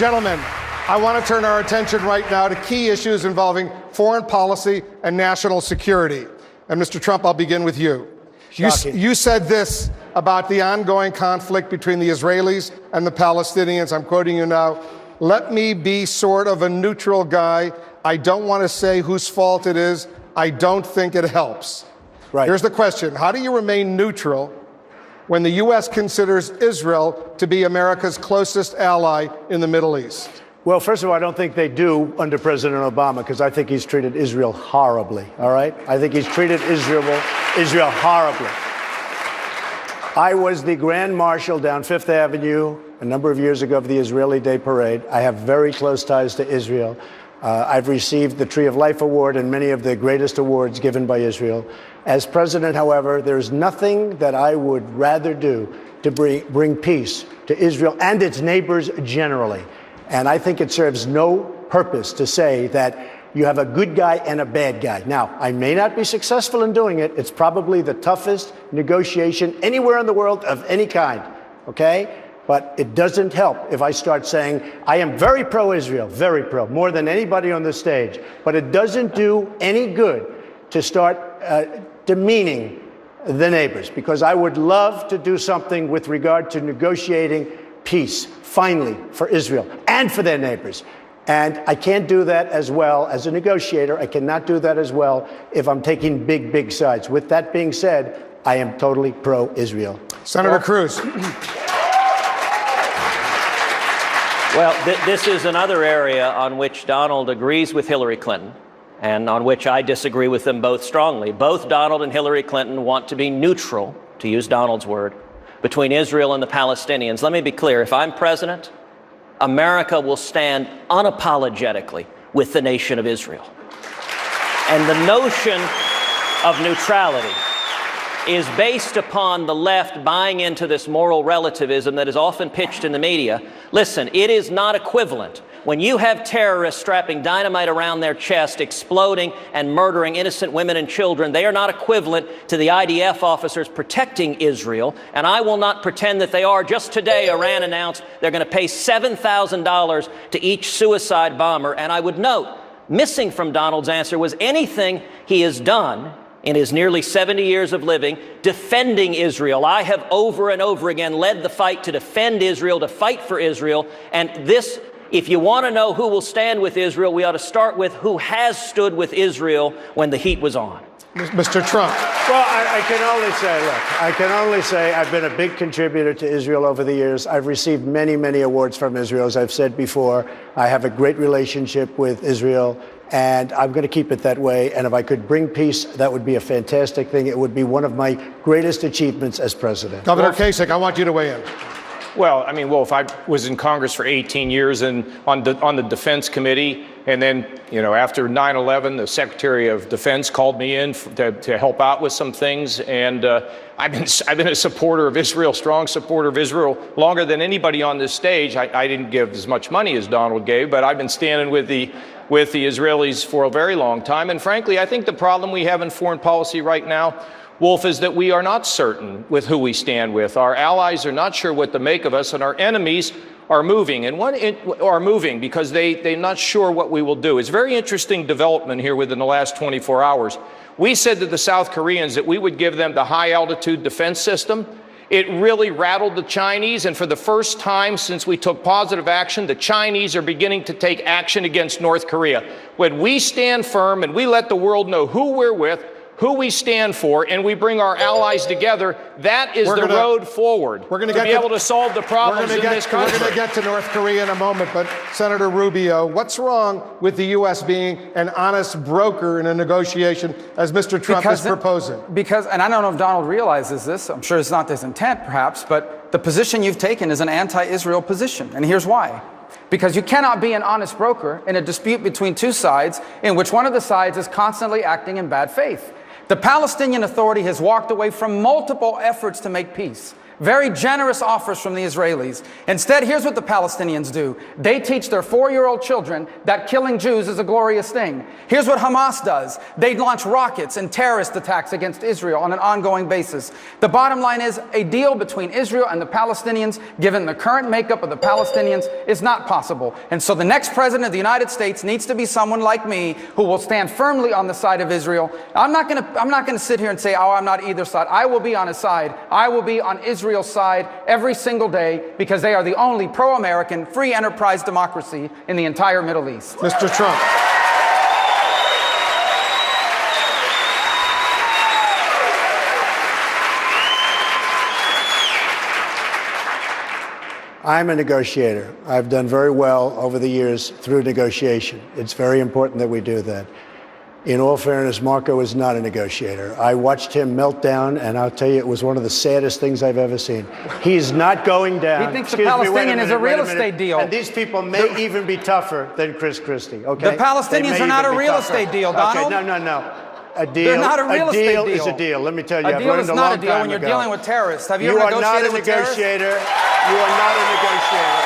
Gentlemen, I want to turn our attention right now to key issues involving foreign policy and national security. And Mr. Trump, I'll begin with you. You said this about the ongoing conflict between the Israelis and the Palestinians. I'm quoting you now. Let me be sort of a neutral guy. I don't want to say whose fault it is. I don't think it helps. Right. Here's the question. How do you remain neutral when the U.S. considers Israel to be America's closest ally in the Middle East? Well, first of all, I don't think they do under President Obama, because I think he's treated Israel horribly, all right? I think he's treated Israel horribly. I was the Grand Marshal down Fifth Avenue a number of years ago for the Israeli Day Parade. I have very close ties to Israel. I've received the Tree of Life Award and many of the greatest awards given by Israel. As president, however, there's nothing that I would rather do to bring peace to Israel and its neighbors generally. And I think it serves no purpose to say that you have a good guy and a bad guy. Now, I may not be successful in doing it. It's probably the toughest negotiation anywhere in the world of any kind, okay? But it doesn't help if I start saying, I am very pro-Israel, very pro, more than anybody on the stage. But it doesn't do any good to start demeaning the neighbors, because I would love to do something with regard to negotiating peace, finally, for Israel and for their neighbors. And I can't do that as well as a negotiator. I cannot do that as well if I'm taking big sides. With that being said, I am totally pro-Israel. Senator Cruz. Well, this is another area on which Donald agrees with Hillary Clinton, and on which I disagree with them both strongly. Both Donald and Hillary Clinton want to be neutral, to use Donald's word, between Israel and the Palestinians. Let me be clear. If I'm president, America will stand unapologetically with the nation of Israel. And the notion of neutrality is based upon the left buying into this moral relativism that is often pitched in the media. Listen, it is not equivalent. When you have terrorists strapping dynamite around their chest, exploding and murdering innocent women and children, they are not equivalent to the IDF officers protecting Israel, and I will not pretend that they are. Just today, Iran announced they're going to pay $7,000 to each suicide bomber, and I would note, missing from Donald's answer was anything he has done in his nearly 70 years of living defending Israel. I have over and over again led the fight to defend Israel, to fight for Israel, and this, if you want to know who will stand with Israel, we ought to start with who has stood with Israel when the heat was on. Mr. Trump. Well, I can only say I've been a big contributor to Israel over the years. I've received many awards from Israel. As I've said before, I have a great relationship with Israel, and I'm going to keep it that way. And if I could bring peace, that would be a fantastic thing. It would be one of my greatest achievements as president. Governor Kasich, I want you to weigh in. Well, I mean, Wolf, I was in Congress for 18 years and on the Defense Committee. And then, you know, after 9/11, the Secretary of Defense called me in to help out with some things. And I've been a supporter of Israel, strong supporter of Israel, longer than anybody on this stage. I didn't give as much money as Donald gave, but I've been standing with the Israelis for a very long time. And frankly, I think the problem we have in foreign policy right now, Wolf, is that we are not certain with who we stand with. Our allies are not sure what to make of us, and our enemies are moving. And are moving because they're not sure what we will do. It's a very interesting development here within the last 24 hours. We said to the South Koreans that we would give them the high-altitude defense system. It really rattled the Chinese, and for the first time since we took positive action, the Chinese are beginning to take action against North Korea. When we stand firm and we let the world know who we're with, who we stand for, and we bring our allies together, that is the road forward to be able to solve the problems in this country. We're going to get to North Korea in a moment, but Senator Rubio, what's wrong with the U.S. being an honest broker in a negotiation, as Mr. Trump is proposing? And I don't know if Donald realizes this, I'm sure it's not his intent perhaps, but the position you've taken is an anti-Israel position, and here's why. Because you cannot be an honest broker in a dispute between two sides in which one of the sides is constantly acting in bad faith. The Palestinian Authority has walked away from multiple efforts to make peace. very generous offers from the Israelis. Instead, here's what the Palestinians do. They teach their 4-year-old children that killing Jews is a glorious thing. Here's what Hamas does. They launch rockets and terrorist attacks against Israel on an ongoing basis. The bottom line is a deal between Israel and the Palestinians, given the current makeup of the Palestinians, is not possible. And so the next president of the United States needs to be someone like me who will stand firmly on the side of Israel. I'm not going to sit here and say, oh, I'm not either side. I will be on his side. I will be on Israel's side every single day, because they are the only pro-American, free enterprise democracy in the entire Middle East. Mr. Trump. I'm a negotiator. I've done very well over the years through negotiation. It's very important that we do that. In all fairness, Marco is not a negotiator. I watched him melt down, and I'll tell you, it was one of the saddest things I've ever seen. He's not going down. He thinks the Palestinian is a real estate deal. And these people may even be tougher than Chris Christie, okay? The Palestinians are not a real estate deal, Donald. Okay, no. A deal, They're not a real estate deal. Is a deal. Let me tell you, a I've deal learned is a not long a deal time when you're ago. dealing with terrorists. Have you You ever are not a negotiated with terrorists? negotiator. You are not a negotiator.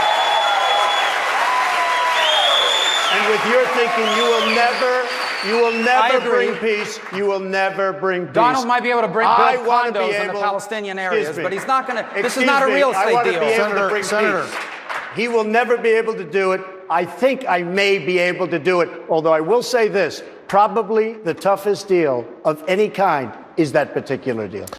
And with your thinking, you will never bring peace. You will never bring peace. Donald might be able to build condos in the able, Palestinian areas, but he's not going to. This is Excuse not a me, real I estate want to deal. be able to bring Senator. peace. He will never be able to do it. I think I may be able to do it, although I will say this. Probably the toughest deal of any kind is that particular deal.